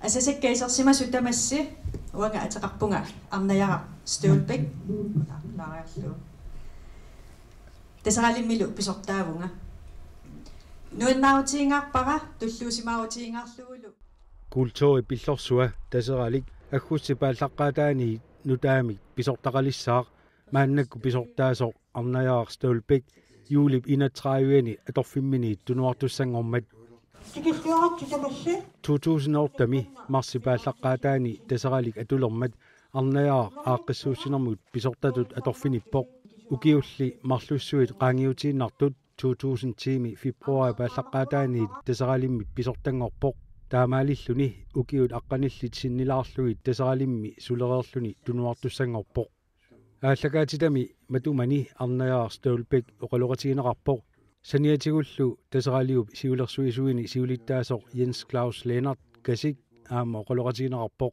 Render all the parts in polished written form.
асасаккаисерсимасу тамасси уанга атеқарпунга арнаяра Støvlbæk лаариарлу тасаралиммилу писортаавунга нуаннаутиингаарпара туллуусимаутиингаарлугулу культури пиллорсуа тасералик аггуссипааллаққаатаани нутаамик писортақалиссаақ мааннакку писортаасоо арнаяар Støvlbæk юулип 31 аторфиммини тунуартуссангормат 2008 марсипааллаққаатаани тасералик атулермат арнаяар ааққиссуусинэрмут писортатут аторфиниппоқ укиулли марлуссуит qaangiutiinnartut 2010 февруари пааллаққаатаани тасералимми писортангорпоқ таамаалиллуни укиут аққаниллит синнилаарлуит тасералимми сулереерлуни тунуартуссангорпоқ ааллагаатитами матумани арнаяар Støvlbæk оқалоқатигинеқарпоқ саниатигуллу тасералиуп сиулерсуисуини сиулиттаасоқ Jens Claus Lennart Kasik аама оқалоқатигинеқарпоқ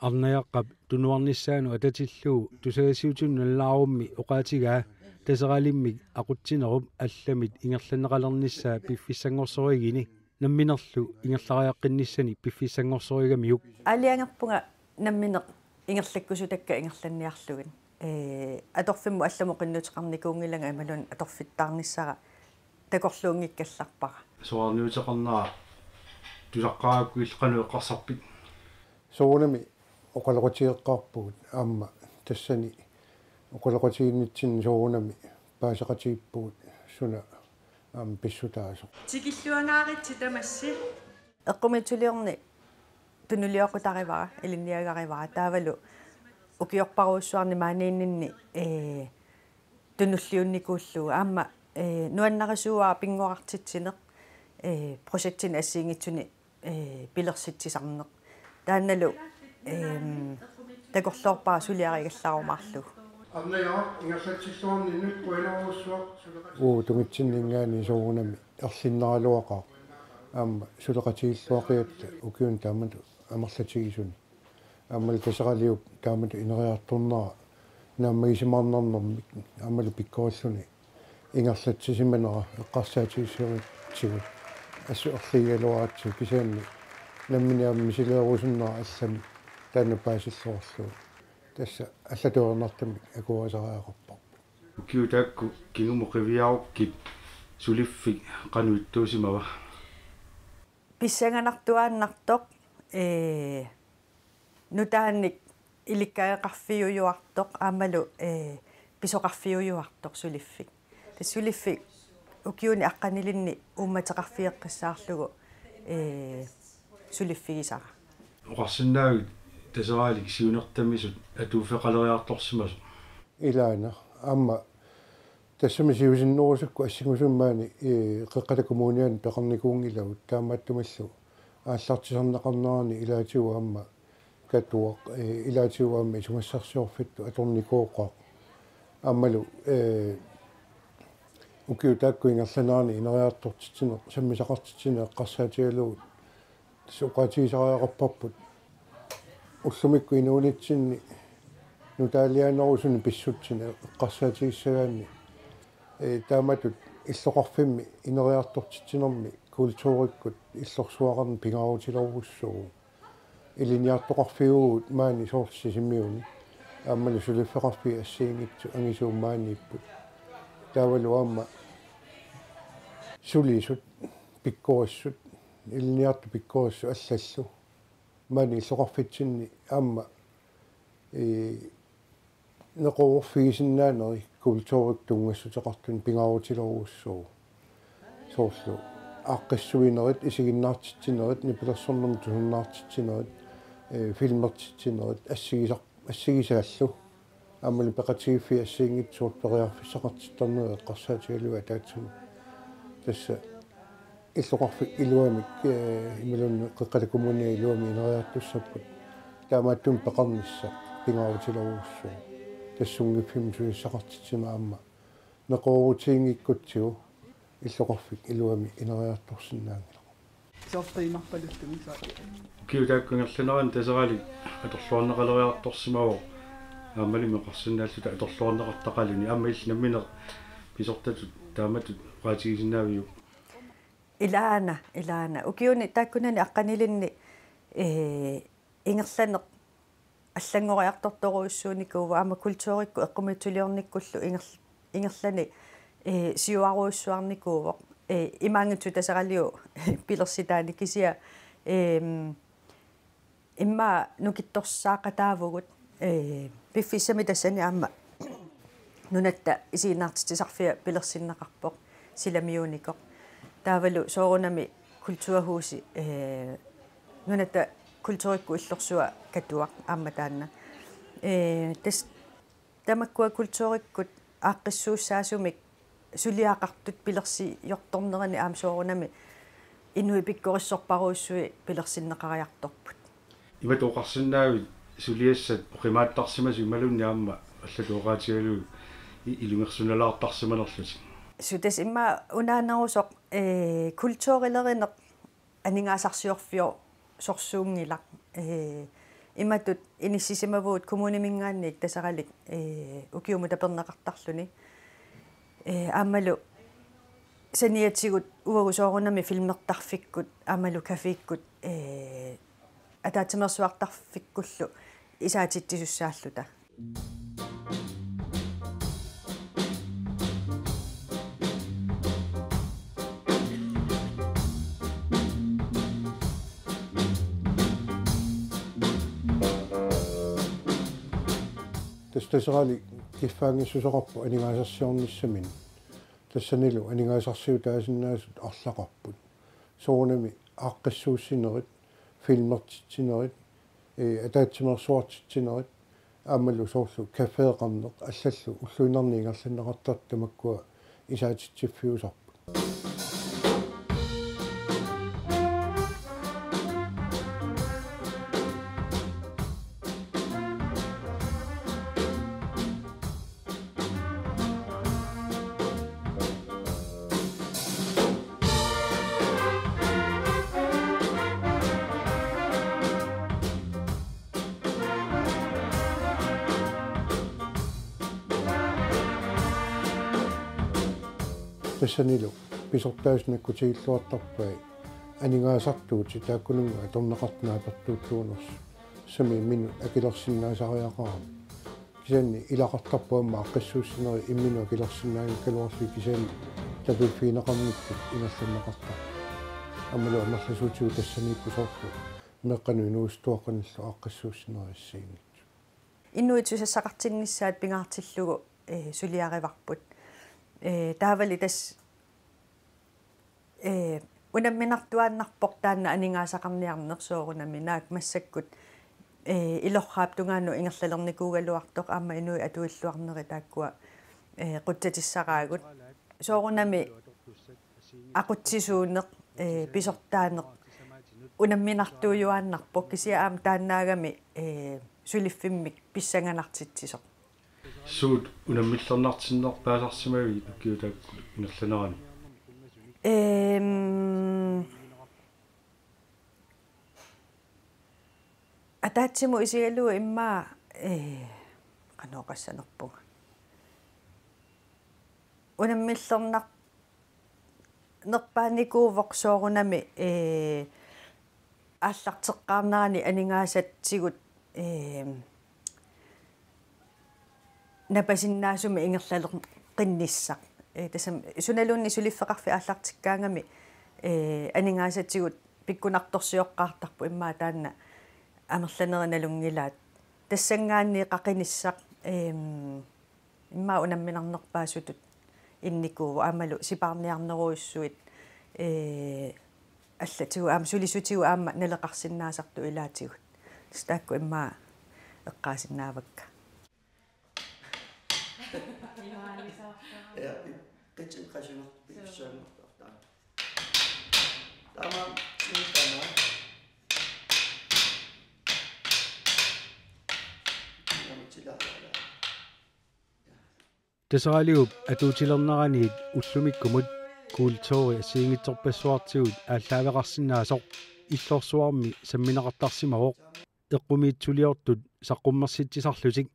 арнаяаққап тунуарниссаану ататиллуу тусаасиутунналлаарумми оқаатигаа тасералиммик ақутсинеруп алламит ингерланеқалерниссаа пиффиссангорсоригини намминерлу ингерлариаққинниссани пиффиссангорсоригамиук алиангерпунга намминеқ ингерлаккусутакка ингерланниарлугин аторфимму алламу қиннутеқарникуунгилага амалун аторфиттаарниссара такорлуунгиккалларпара соорниутеқарнаа тусаққааккуиллақану эққарсарпит соонами оқалоқатиеққарпугут аама тассани оқалоқатигиннитсин соонами паасеқатигиппугут суна аама писсутаасо тикиллуангааритси тамасси эққумитсулиорни тунулиоқутаривара илинниагаривара таавалу укиорпаруussуарни maaнииннинни тунуллиунникууллуга аама нуаннарисуаа пингуартитсинеқ прожектин ассиингитсуни пилерситсисарнеқ таанналу такорлоорпаа сулиаригаллаарумаарлу арнаяа ингерлатсиллуарниннут пуинеруссуа тумитсиннингаани соонами ерлиннералуақаа аама сулеқатигиллуақиатта укиун таамату амерлатигисуни аамал тасералиуп таамату инериарторнера нааммагисимаарнернэрмик аамалу пиккориллуни ингерлатсисиманера эққарсаатигиссуаритсигу ассу орлигалуаратсу кисаанни намминиам мисилеерусуннера аллами таана паасиллуорлу тасса аллатуернартами акуасараақарпар укиутаакку кинумоқивиаруқкит сулиффик қануиттуусимава писсанганартуааннартоқ нутаанник иликкаеқарфиуюартоқ аамалу писоқарфиуюартоқ сулиффик тассулиффик укиуни аққанилинни уумматеқарфиеққиссаарлугу сулиффигисара оқарсинаагит тасералик сиунертамисут атууфеқалериарторсимасу илаана аама тассами сиусиннерусакку ассигусуммаани қеққалакумууниан пеқарникуунгилавут таамааттумаллу ааллартисарнеқарнерани илаатиуа аама катуақ илаатиуаами сумассарсиорфитту аторникооқаа аамалу укиутаакку ингерланаарни инериартортитсине саммисақартитсине эққарсаатигалугут суқаатигисариақарпарпут уллумикку инуунитсинни нутаалианерусуни писсутсина эққарсаатигиссагаанни тааматут иллоқарфимми инериартортитсинерми культууриккут иллорсуақарни пингаарутилоруссуу илиниартоқарфигуут маани соорсисиммиуни ааммалу сулиффеқарфи ассиингитсу ангисууммаанииппут таавалу аама сулисут пиккориссут илиниарту пиккориссу аллаллу маани иллоқарфитсинни аама неқорфигисиннаанери культуурик тунгассутеқартун пингаарутилоруссуу соорлу аққиссуинерит исигиннаартитсинерит нипилерсорнэрму тусуннаартитсинерит филмертитсинерит ассигисааллу аамали пеқатигиффи ассиингитсуут периарфиссақартиттарнера эққарсаатигалуа таатсуми тасса иллоқарфик илуамик ималунни қеққалакумуни илуами инериартуссаппут таамааттун пеқарнисса пингаарутилоруссуу тассунгиффим суиссақартитсима аама неқорутиингиккутсигу иллоқарфик илуами инериарторсинаангила сорфинарпалуттуми саа киутааккунгерланеран тасерали аторлуарнеқалериарторсимавоо аамали меқарсинааллута аторлуарнеқартақалуни аама намминеқ писортатут тааматут праатигисинаавиу илаана укиуни тааккунани аққанилинни ингерланеқ аллангориарторторуйссууникуува аама культуурикку эққумитсулиорниккуллу ингерлани сиуаруйссуарникуувоқ имаангитсу тасаралиу пилерситаани кисиа имма нукитторсаақатаавгут пиффиссами тассани аама нунатта исииннаартитисарфиа пилерсиннақарпоқ силамиуникоқ таавалу соорунами культурхууси нунатта культурикку иллорсуа катуақ аама таанна тас тамаккуа культуриккут ааққиссууссаасумик сулиаақартут пилерси йорторнерани аама соорунами инуи пиккориссорпаруйссуи пилерсиннеқариарторпут иматоқарсинаави сулиассат оқимааттарсимасу ималунни аама аллатуоқаатигалу илунгерсуналаартарсиманерлути сутас имма унаанерусоқ культурилеринеқ анингаасарсиорфио сорсуунгилақ иматут иниссисимавуут коммунимингаанник тасаралик укиуму тапернеқартарлуни аамалу саниатсигут уагусоорунами филмертарфиккут аамалу кафиккут атаатимерсуартарфиккуллу исаатиттисуссааллута тасарали киффаангиссусоқарпу анигаасарсиорниссамин тассанилу анигаасарсиутаасиннаасут арлақарпут соорунами ааққиссууссинерит филмертитсинерит атаатсимерсуартитсинерит аамалу соорлу кафеэқарнеқ аллаллу уллуинерниингерланнеқартар тамаккуа исаатитсиффиусарпут тассанилу писортаасинаккутигиллуартарпай анигаасартуути тааккунунга торнеқартнаапертууттуунерс сами мину акилерсиннаасариақарам кисанни илақартарпуамма аққиссууссинери иммину акилерсиннаани калуарли кисанни табиффиинеқарниккут иналланнеқартар аммалу амерласуутигу тассанииппу соорлу меққану инуустуаққаниллу аққиссууссинериссиингит иннуитсусассақартиннissaат пингаартиллугу сулиариварпут таавали тас унамминартуааннарпоқ таанна анингаасақарниарнерсоорунами наак массаккут илорраап тунгаанну ингерлалерникуугалуартоқ аама инуи атуиллуарнери тааккуа қутсатиссараагут соорунами ақутсисуунеқ писортаанеқ унамминартууюааннарпоқ кисиа аама тааннаагами сулиффиммик писсанганартитсисоқ суут унаммиллернартиннер паасарсимави уккиутаак инерланерани атаатсиму исигалуу имма канооқассанерпуга унаммиллернар нерпааникуувоқ соорунами ааллартеққарнерани анигаасатсигут напасиннаасуми ингерлалер қинниссақ тасам суналуунни сулиффеқарфи ааллартиккаангами анигаасатсигут пиккунарторсиоққартарпу иммаа таанна амерланериналунгилаат тассангаанни қақиниссақ иммаа унамминарнерпаасутут инникуу аамалу сипаарниарнеруйссуит аллатигу аама сулисутигу аама налеқарсиннаасарту илаатигут стаакку иммаа эққаасиннаавакка Ja, kitchen kasih nak bisa nak. Tamam, ini tamam. Kamu cila. тасаралигуп атуутилернераниит уллумиккумут культури асиингитсорпассуартигут ааллаавеқарсинаасоқ иллорсуарми самминеқартарсимавоқ эққумиитсулиортут саққуммерситсисарлутик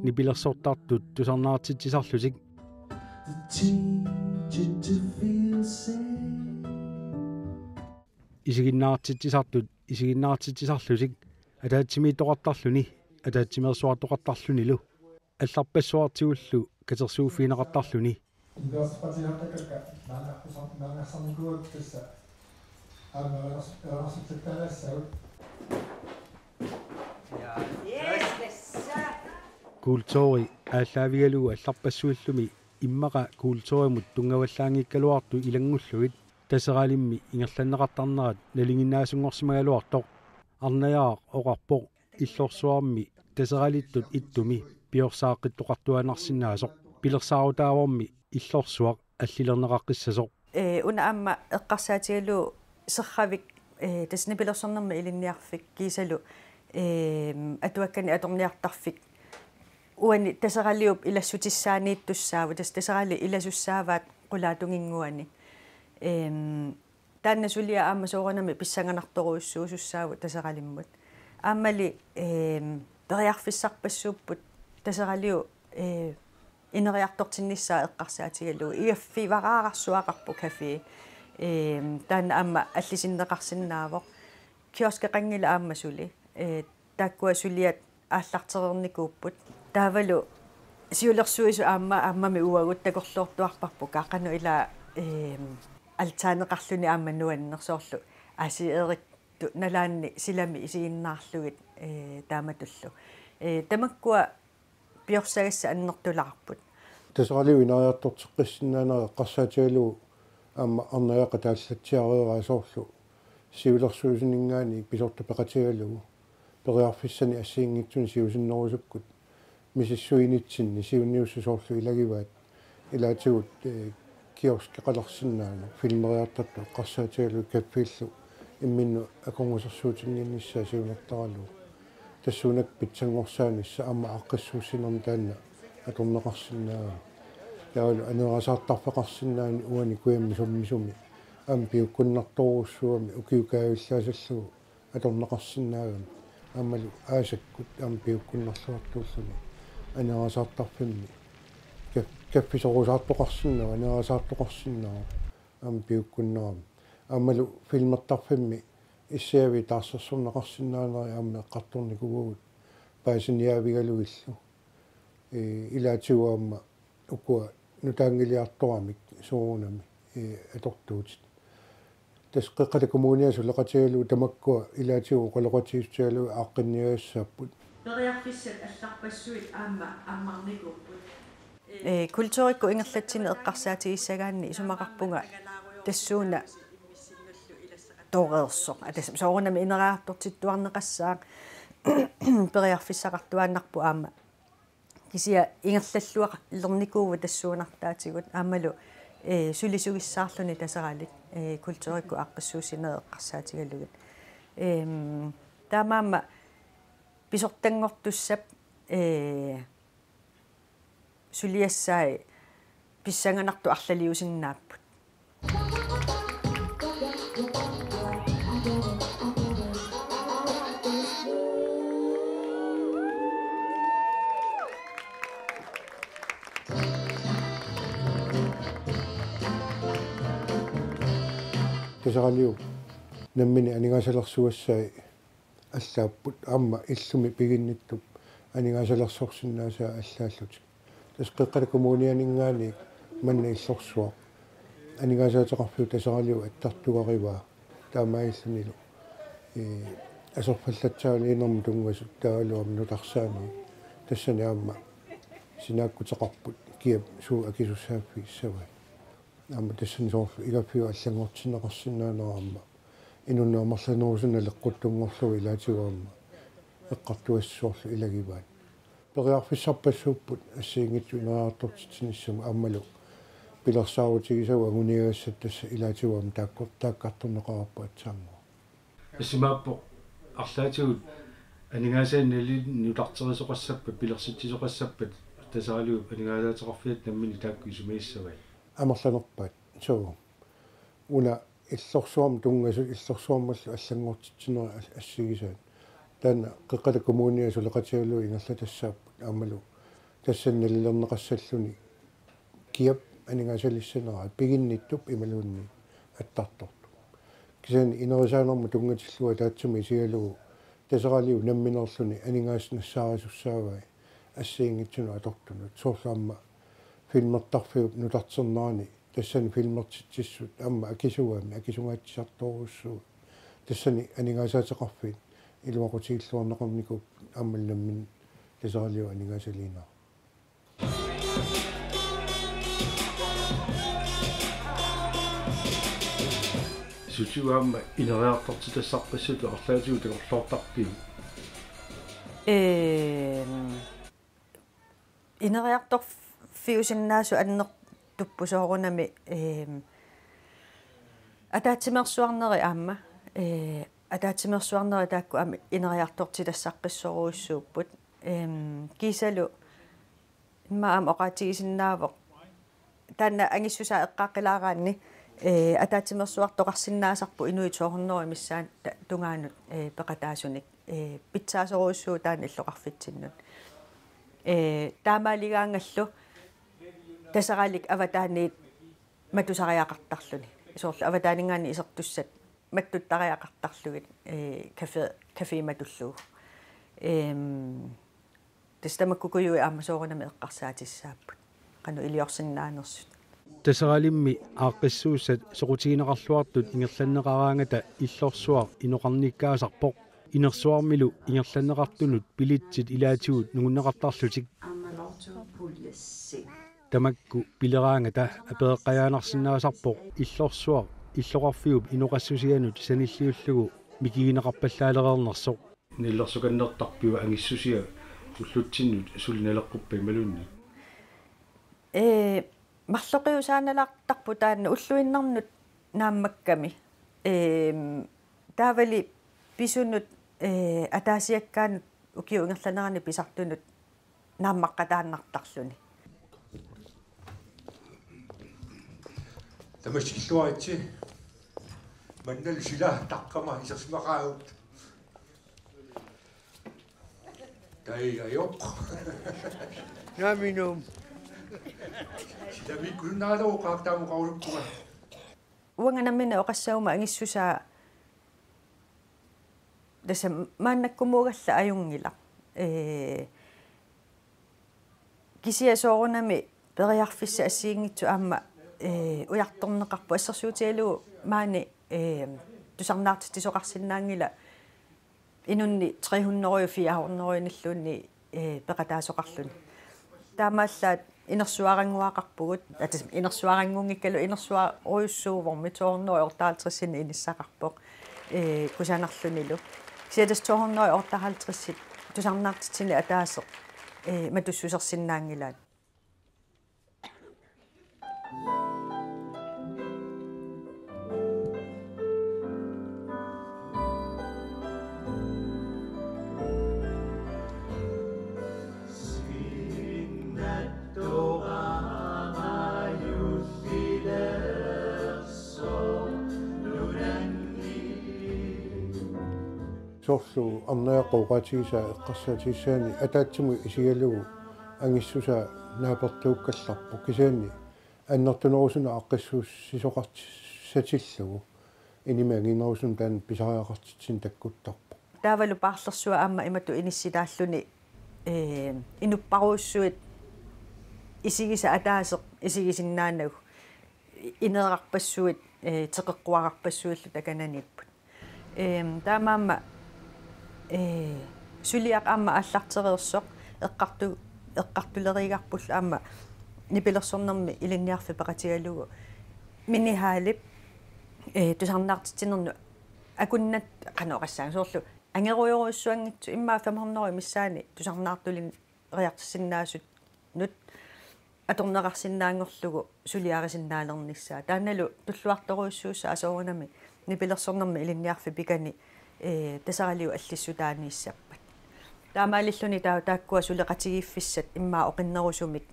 нипилерсортартут тусарнаартитсисарлутик teach you to feel safe. isiginnaartitsisartut isiginnaartitsisarlusik атаатсимиитоқартарлүни атаатсимерсуартоқартарлүнилу алларпассуартигуллу катерсууффинеқартарлүни ингерспатиартакка наанаарсарникуак тасса аамаерасутталаассагут култори ааллаавигалугу алларпассуиллуми иммаqa култоримут тунгаваллаангиккалуарту илангуллугит тасералимми ингерланнеқартарнерат налингиннаасунгорсимагалуартоқ арнаяақ оқарпоқ иллорсуарми тасералиттут иттуми пиорсааққиттоқартуанарсинаасоқ пилерсаарутааварми иллорсуақ аллилернеқаққиссасоқ уна аама эққарсаатигалу серравик тасна пилерсорнерма илинниарфик кисалу атуаккани аторниартарфик уани тасералиуп илассутиссаанииттуссааву тасерали иласуссааваат qulaatungingguani таанна сулиа аама соорнами писсанганарторуйуссуусуссааву тасералиммут аамали периарфиссарпассууппут тасералиу инериартортиннissaa эққарсаатигалу иаффи вараарарсуақарпу кафе таанна аама аллисиннеқарсинаавоқ киоскеқангила аама сули тааккуа сулиат ааллартерерникууппут таавалу сиулерсуису ааммами уагут такорлуортуарпарпу каақану ила алтаанеқарлүни ааманнуаннерсоорлу асиеритту налаанни силами исигиннаарлугит тааматуллу тамаккуа пиорсагасса аннертулаарпут тасералиу инариартортеққиссинаанера қарсаатигалу аама арнаяқа тааллатсиареерасоорлу сиулерсуисинингаани писорта пеқатигалугу периарфиссани ассиингитсуни сиусиннерусуккут мисиссуинитсинни сиунниуссусоорлу илагиваат илаатигут киоскеқалерсиннаана филмериартатту қарсаатигалу каффииллу имминну аконгусерсуутингиннissaa сиунертаралу тассунак питсангорсаанисса аама аққиссууссинерни таанна аторнеқарсинаа яалу анерасаартарфеқарсинаани уани куямми суммисуми аам пиуккуннарторуссуами укиукаавиллаасаллугу аторнеқарсинаагами аамалу аасаккут аам пиуккуннарлуартууллуни анерасаартарфимми каффисорусаартоқарсинаа анерасаартоқарсинаа аам пиуккуннерами аамалу филмертарфимми иссиави таарсерсорнеқарсинаанери аама эққарторникугуут паасиниаавигалуиллу илаатигуамма укуа нутаангилиарторамик соорунами атортуутит тасқеққали коммуниасу леқатигалу тамаккуа илаатигу қолоқатиуссигалу ааққинниассааппут периарфиссат алларпассуит аама аммарникууппут культурикку ингерлатсини эққарсаатигиссагаанни исумақарпунга тассууна тоореерсоқ атас соорунами инераартортиттуарнеқассаақ периарфиссақартуааннарпу аама кисия ингерллаллуақ лерникуува тассуунартаатигут аамалу сулисугиссаарлуни тасералик культурикку аққиссуусинеэ эққарсаатигалугит таамаама писортангортуссап сулиассаи писсанганарту арлалиусиннааппут тасералиу наммини анигасалерсуассаи аллааппут аама иллуми пигинниттуп анигасалерсорсиннаасаа аллааллутик тасқеққали коммунианингаани манна иллорсуа анигасаатеқарфиу тасералиу аттартугариваа таамаиллунилу асорфаллатсаани инерму тунгасут таалуам нутарсаани тассани аама синааккутеқарпут киап суу акисуссааффииссавай аама тассани соорлу игаффиу аллангортинеқарсинаанераама инуннаамерланерусуна лекқуттунгорлуи илаатигуамма эққартуассоорлу илагиваат периарфиссарпассууппут ассиингитсу инераартортитсиниссама аамалу пилерсаарутигисава агуниагассат тасса илаатигуам тааккартторнеқараппа атсаангуа ассимааппо арлаатигут анигаасааннали нутартерисоқассаппа пилерситсисоқассаппат тасаалу анигаасаатеқарфиат наммини таакку исумаиссавай амерланерпаат соо уна иллорсуам тунгасу иллорсуаммаллу аллангортитсинера ассигисаат таана қеққала коммуниасу леқатигалу ингерлатассааппут аамалу тассанналилернеқассаллуни киап анигаасалиссанера пигинниттуп ималуунни аттарторту кисаани инерисаанерму тунгатиллуа таатсуми сигалугу тасералиу намминерлүни анингааснассаарисуссаавай ассиингитсуну атортунут соорлаама филмертарфиуп нулартернерани тассани филмертитсиссут амма акисуами акисунгаатсисарторуссуу тассани анингаасаатеқарфит илуақутигиллуарнеқарникуп аммалнаммин тасералиу анингаасалиинаа сутиуаама инериартартитассарпассуту арлаатигу такорлуартарпиу инериарторфиусиннаасу аннер туппусоорунами атаатсимерсуарнери аама атаатсимерсуарнери таакку ами инериартортилассаққиссоруйссууппут кисалу иммаам оqaатигисиннаавоқ таанна ангиссусаа эққааққилаараанни атаатсимерсуартоқарсиннаасарпу инуитсоорнери миссаан тунгаанут пеқатаасуник питсаасоруйссуу таана иллоқарфитсиннут таамаалигаангаллу тасаралик аватааниит матусариақартарлуни исоорлу аватаанигаани исертуссат маттуттариақартарлугит кафеиматуллуу тестамаккукуйуи аамасоорунами эққарсаатиссааппут кану илиорсиннаанерсут тасералимми ааққиссууссат соқутигинеқарлуартут ингерланнеқараангата иллорсуар иноқарниккаасарпоқ инерсуармилу ингерланнеқартунут пилитсит илаатигут нугуннеқартарлутик тамакку пилераангата апеэққаяанарсинаасарпоқ иллорсуар иллоқарфиуп иноқассусианут саниллиуллугу микигинеқарпаллаалерернерсоқ ниллерсуканнертарпиу ангиссусиа уллутсиннут сулиналеққуппи малунни марлоқиусааналаартарпу таанна уллуиннарнут нааммакками таавали писунут атаасиаккаанут укиу ингерланерани писартунут нааммаққатааннартарлуни тамасиллуаритси маннал сила таққама исерсимақаавут тайгаёқ наминум силами куннаалоо qaaqtaamu qaulukkuga уанганаммина оқассаума ангиссусаа даса мааннаккумуугалла аюнгила кисиасоорунами периарфисса ассиингитсу аама уярторнеқарпу ассерсуутиалуу маани тусарнаартитисоқарсинаангила инунни 300 400 наллуунни пеқатаасоқарлуни таамааллаат инерсуарангуақарпугут атас инерсуарангунгиккалу инерсуа оюссууварми 250 иниссақарпоқ кусанарлунилу сиатас 250 тусарнаартитсини атаасеқ матуссусерсинаангилаат соорлу арнеаққоқатигиса эққарсаатигисаани атаатсиму исигалугу ангиссуса наапертууккалларпу кисаани аннертунерусуна аққиссууссисоқартсатиллугу инимагинерусун таан писариақартитсин таккуттарпу таавалу паарлерсуа аама имату иниссилааллуни инуппаруussуит исигиса атаасеқ исигисиннаанагу инеэрарпассуит теқеққуарарпассуиллу такананиппут таамаама сулиақ аама аллартерерсоқ эққартулеригарпулла аама нипилерсорнерми илинниарфи пеқатигалугу минихаалип тусарнаартитсинерну акуннат канаоқассаан соорлу ангеруйоруссуангитсу иммаа 500 миссаани тусарнаартулин риартиссиннаасут нут аторнеқарсиннаангорлугу сулиарисиннаалерниссаа тааналу туллуарторуйссууssa асоорунами нипилерсорнерми илинниарфи пикани тасаралиу аллиссутаанииссаппат таамаалиллуни тааккуа сулеқатигииффиссат иммаа оқиннерусумик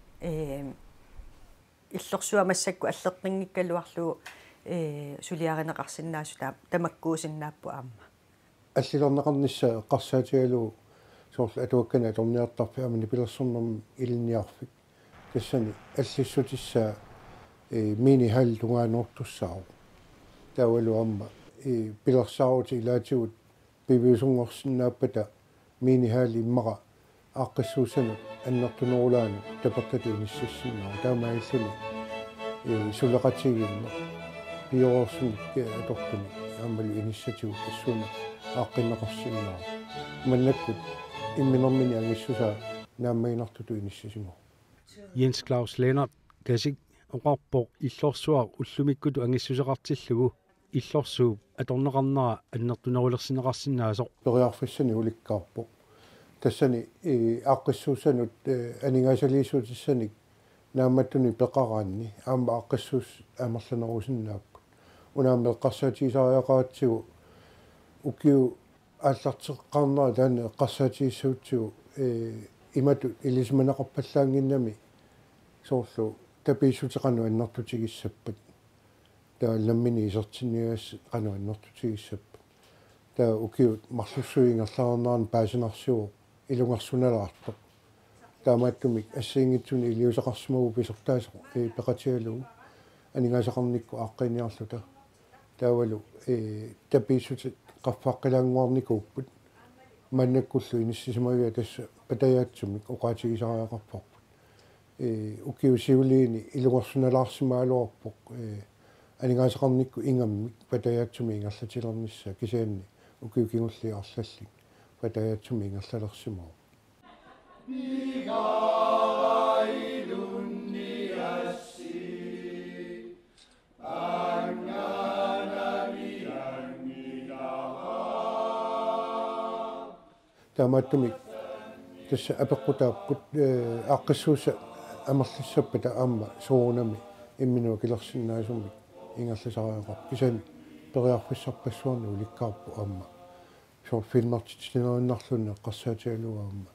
иллорсуа массакку аллеққингиккалуарлугу сулиаринеқарсинаасу тамаккуусиннааппу аама аллилернеқарнissaа эққарсаатигалугу соорлу атуаккана аторниартарфи амани пилерсорнерми илинниарфик тассани аллиссутиссаа мини хал тунгаануортуссаару таавалу амма pilarsaaruti ilaatigut piviusungorsinnaapata miinihaali immaqa aaqqissuusanut annertunerulaanu tapertatu inissassinnaru taamailluni suleqatiginna piororsunik atortuni aammalu inissatigut assuuna aaqqinneqarsinnaru mannakkut imminermini angissusaa naammaginartutu inissasimu Jens Claus Lennart kasik oqarpoq illorsuaq ullumikkutu angissuseqartillugu illorsuup atorneqarnera annertunerulersineqarsinnaasoq periarfissani ulikkaarpoq tassani aaqqissuusanut aningaasaliisuutissanik naammattuni peqaraanni aama aaqqissuus aamerlanerusinnaappu unaamma eqqarsaatiisariaqaatsigu ukiu ааллартеққарнера таана эққарсаатигиссаутсигу имату илисманеқарпаллаангиннами соорлу тапииссутеқану аннартутигиссаппат таа ламмини исертиннигаас қану аннартутигиссаппат таа укиут марлуссуингерлаарнаарн паасинарсуо илунгерсуналаартоқ таамааттумик ассиингитсуни илиусеқарсимагу писертаасеқу пеқатигалугу анигаасақарникку ааққиниарлута таавалу тапииссутеқ qaffaaqqilangуарникууппут маннаккуллу иниссисимавиа тасса патаяатсумик оqaатигисариақарпарпут укиусиулиини илугерсуналаарсимаалуарпоқ анигаасақарникку ингаммик патаяатсуми ингерлатилернissaа кисианни укиукингуллиарлаллик патаяатсуми ингерлалерсимаа таамааттумик тасса апеққутааппут ааққиссууса амерлиссаппата аама суунами имминуа килерсиннаасумик ингерласариақар кисани периарфиссарпассуарни уликкаарпу аама сор филмартитинериннарлунни эққарсаатигалуга аама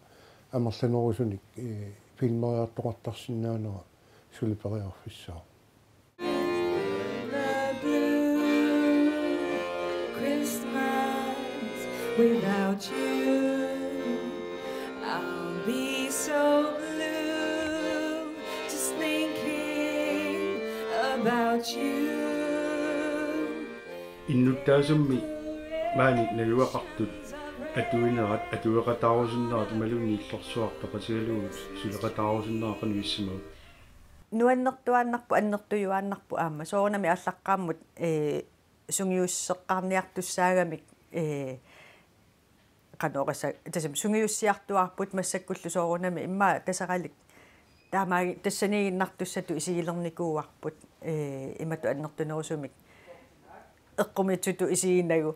амерланерусуник филмериартоқартарсинаанера сули периарфиссаа Without you, I'll be so blue, just thinking about you. Innuttaasummi maani naluaqartut atuinerat atueqataarusinnerat maluni illorsuartoqatigalugut suleqataarusinneaqanu issimau nuannertuaannarpu annertuyuaannarpu aamma soornami allaqqaammut sungiusseqqarniartussaagamik qanoqassa tasam sungiussiartuarput massakkullu soorunami imma tasaqalik taamaagi tassaniginnartussatu isiilernikuuarput imatu annertunerusumik eqqumitutu isiinagu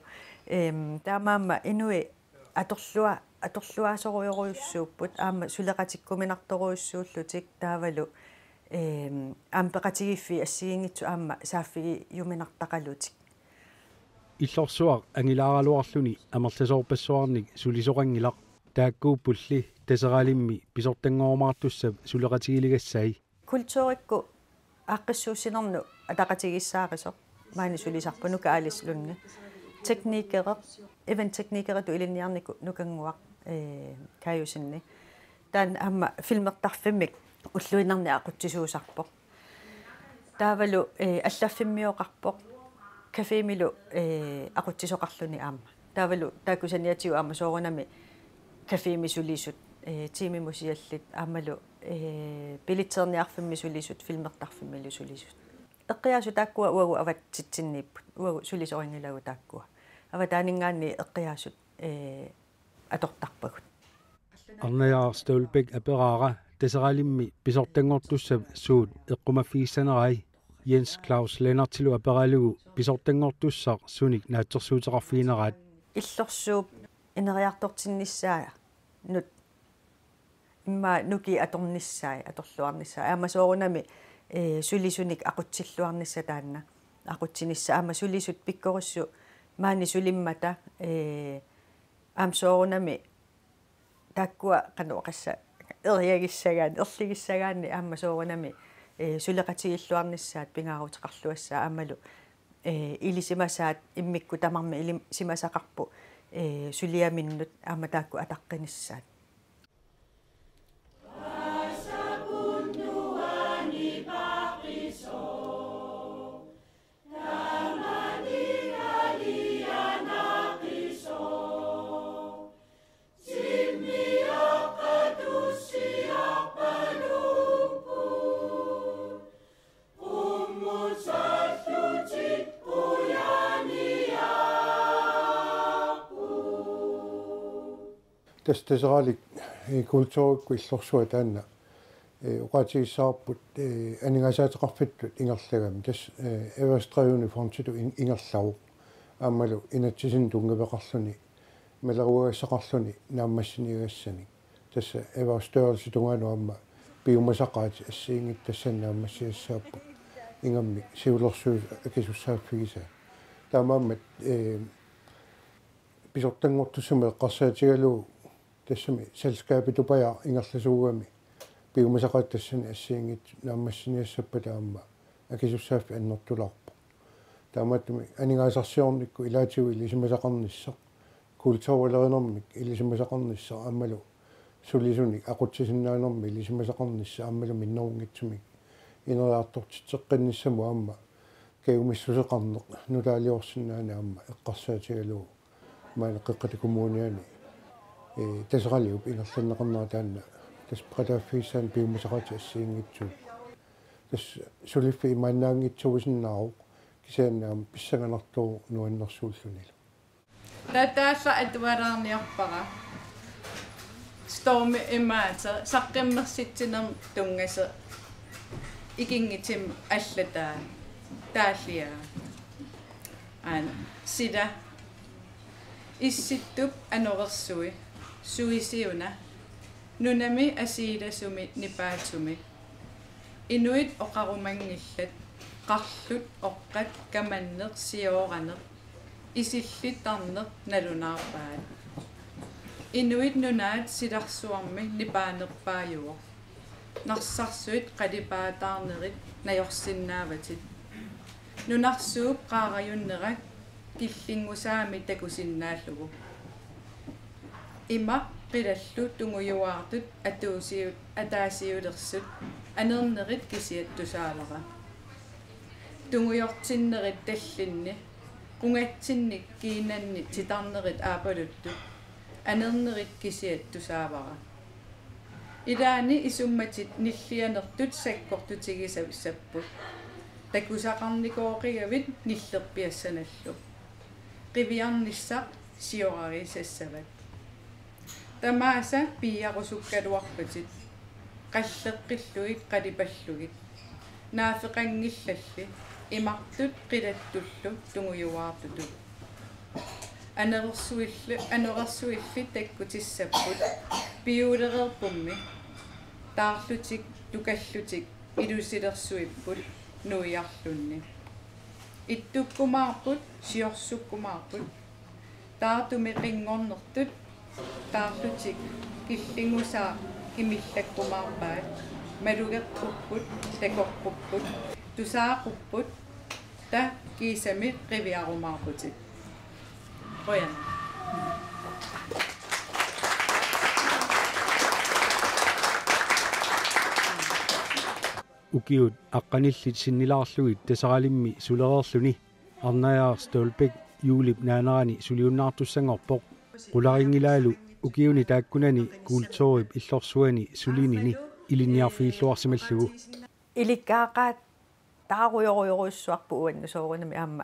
taamaamma inui atorluaasorioruyussuupput aamma suleqatikkuminartoruissuullutik taavalu ампеқатигиффи ассигингитсу аама сааффиги юминартақалутик иллорсуақ ангилааралуарлуни амерласоорпассуарник сулисоқангилақ тааккууппулли тасералимми писортангоормаартуссав сулеқатигилигассаи культурикку ааққиссуусинерну атақатигиссаарисоқ маани сулисарпунука аалислунни техникеқэ event техникерату илинниарнику нукангуақ каюсинни таан аама филмертарфиммик уллуинерни ақутсисуусарпоқ таавалу аллаффиммиоқарпоқ кафеемилу ақутсисоқарлуни аама таавалу таакусаниатиу аама соорунами кафееми сулисут тимимусиаллит аамалу пилитсерниарфимми сулисут филмертарфиммилу сулисут эққиасу тааккуа уагу аватситсиннииппут уагу сулисорингилагу тааккуа аватаанингаанни эққиасут атортарпагут арнаяар столбек апераара тасералимми писортангортуссав суут эққумаффигиссанерай Jens Claus Lennartilu aperallugu писортангортуссаа суник наатсерсуутеқарфигинераат иллорсууп инериарторсиннissaа нут имма нуки аторниссаа аторлуарниссаа аама соорунами сулисуник ақутсиллуарнисса таанна ақутсинисса аама сулисут пиккориссу маани сулиммата аам соорунами таккуа кануақасса эриагиссагаан ерлигиссагаанни аама соорунами сулеқатигиллуарнissaат пингаарутеқарлуассаа аамалу илисимасаат иммикку тамарми илисимасақарпу сулиаминнут аама таакку атаққиниссаат tasaraalik kultuurikku illorsuat taanna uqaatigissaarput aningasaataqarfittut ingerlagami tas everstreuni forntitu ingerlagu aammalu inatsisin tungaveqarluni maleruagassaqarluni naammassinigassani tassa everstørelse tungaanu amma piumasaqaati assiingit tassannaammassiassaappu ingammi siulorsuus akisussaaffigisa taamaammat pisortangortussumi eqqarsaatigalu tassami selskaapitupaja ingerlasuugami piumasaqaattassani assiingit naammassiniassappa taamma akisussaafi annertularpu taamaattumi aningaasarsiornikku ilaatigu ilisimasaqarnissa kultuurulerinermik ilisimasaqarnissa aammalu sulisuni aqutsisinnaanерми ilisimasaqarnissa aammalu minnerungitsumik ineriartortitseqqinnissamu aamma keumissuseqarneq nutaaliorsinnaani aamma eqqarsaatigalu maana qiqqatikumuuniani tasaraliup ingerlanneqarnera taanna tas qataaffiissaan piumasaqaati assiingitsuut tas suliffi imaannaangitsugusinnaaruq kisaannaam pissanganartoru nuannersuullunila Tataalla atuaraarniarpara stormi imaata saqqimmersitsinem tungase ikingitim allataa taallia an sida issittup anorersui suisiuna nunami asiilasumi nipaatsumi inuit oqarumangillat qarlut oqqat kamanneq siooraneq isillittarneq nalunaarpaat inuit nunaat silarsuarmi nipaanerpaajuor narsarsuit qalipaataarnerit najorsinnaavatit nunarsuup qaarajunnerak killingusaami takusinnaallugu ima qilallu tungujuaartut ataasiulersut anernerit kisiattusaalera tungujortinnerit tallinni qungatsinnik kiinanni titarnerit aapaluttu anernerit kisiattusaavara ilaani isummatit nillianertut sakkortutigisavissappu takusaqarnikooqigavit nillerpiassanallu qiviarnissaq siorarisasavat tamaasa piiaqusukkaluarpatit qalleqqilluit qalipallugit naafeqangillalli imartut qilattullu tungujuaartutut anerersuilli takkutissaput piulererpummi taarlutik tukallutik ilusilersuipput nuiarlunni ittukkumaarput siorsukumaarput taartumi qingornertut taarlutik killingusaa kimillakkumaarpaat malugeqqupput takorqupput tusaaqqupput ta kiisami qiviarumaarputit qoyan ukiut aqqanillit sinnilaarlugit tasaralimmi sulererluni arnajaar Stolbæk Julip naanarani suliunnaartussangorpoq qularingilaalu ukiuni taakkunani kultuurip illorsuani sulinini ilinniarfiilluarsimallugu ilikkaaqaat taarujorujoruissuarpu uannusoorunami aamma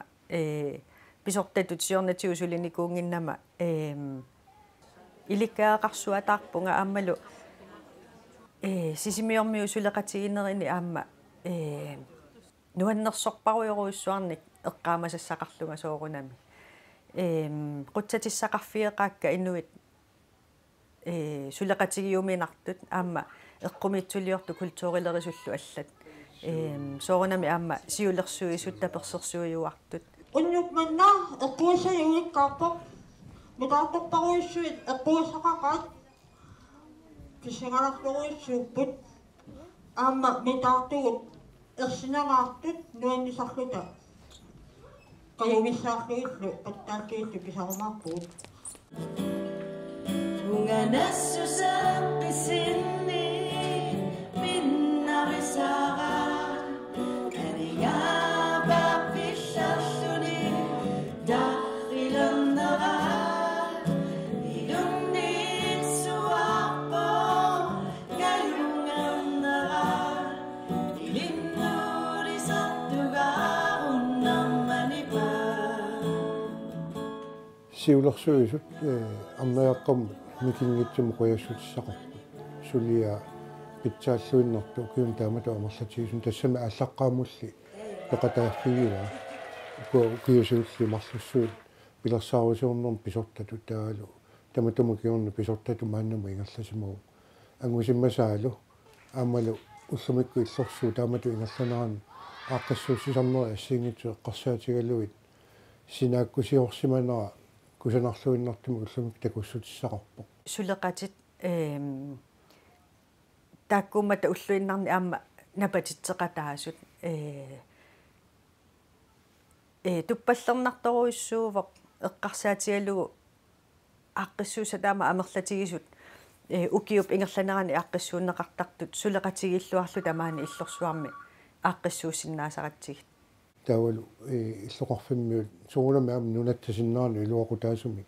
pisortatut siornatigu sulinikuunginnama ilikkaaqarsuataarpunga aammalu sisimiormiu suleqatiginerini aamma nuannersorparujoruissuarnik eqqaamasassaqarlunga soorunami qutsatissaqarfieqaakka inuit suleqatigiuminartut aamma eqqumitsuliortu kultuurileриsullu аллат соорунами аама сиулерсуисут таперсерсуиуартут уннукманна эққуусаюиккаарпо митаарторпаруиссуит эққуусақақаат кисингаларлуруиссууппут аама митаартугут ерсинагаартут нуаннисарлута қаювиссаарлуиллу паттааллииллу кисарумаарпуут унганассусааққисинни миннариссаара канигаапаппилларлуни дарилернера илунниитсуарпо каюнгарнера илиннуурисартугааруннарманипа siulersuisut arnajaqqammu микингитсум қуяссутиссақарпут сулиа питсааллуиннэрту укиун таамату амерлатигисун тассами аллаққаамулли пеқатааффигила укиусуулли марлуссуут пилерсаарусуурнерм писортату таалу таматума киорну писортату мааннаму ингерласимуу ангусиммасаалу аамалу уллумикку иллорсуу таамату ингерланеран ааққассууссисарнери ассиингитсу эққарсаатигалуит синааккусиорсиманера кусанарлуиннартуму уллумик такуссутиссақарпоқ сулеқатит тааккумата уллуиннарни аама напатитсеқатаасут туппаллернарторуиссуувоқ эққарсаатигалугу ааққиссууса таама амерлатигисут укиуп ингерланерани ааққиссууннеқартартут сулеқатигиллуарлу тамаани иллорсуарми ааққиссуусиннаасаратсигит таавалу иллоқарфиммиут сугулами аама нунаттасиннаарни илуақутаасуми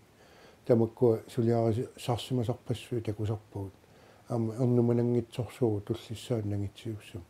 тамаккуа сулиараси сарсимасарпассуи такусарпуут аама ернуманангитсорсуу туллиссаат нангитсиуссам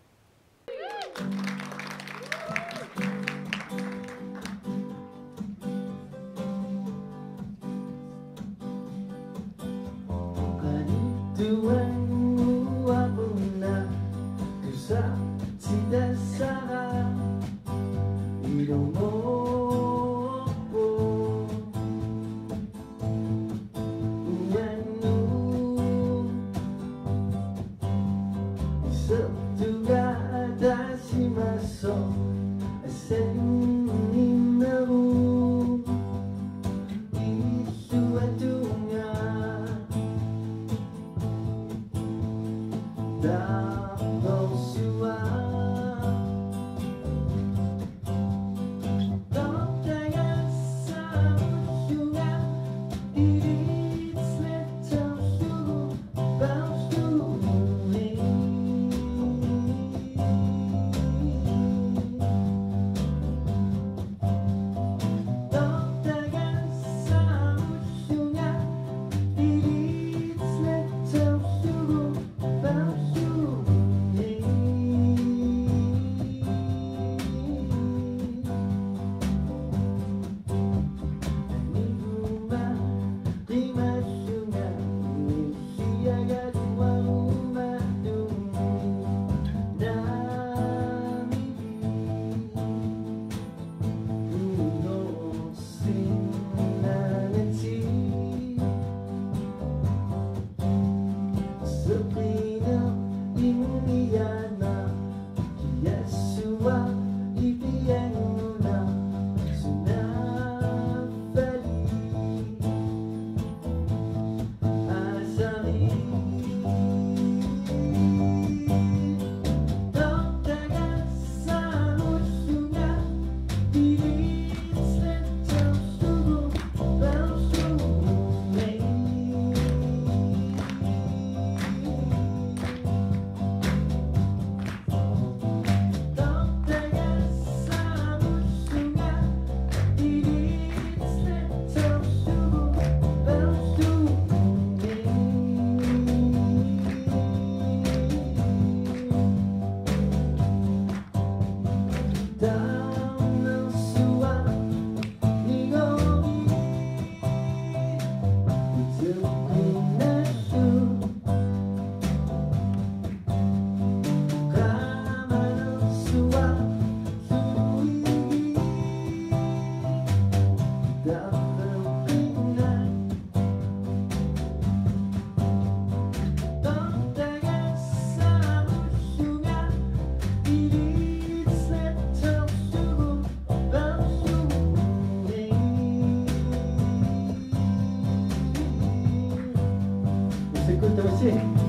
Écoute aussi.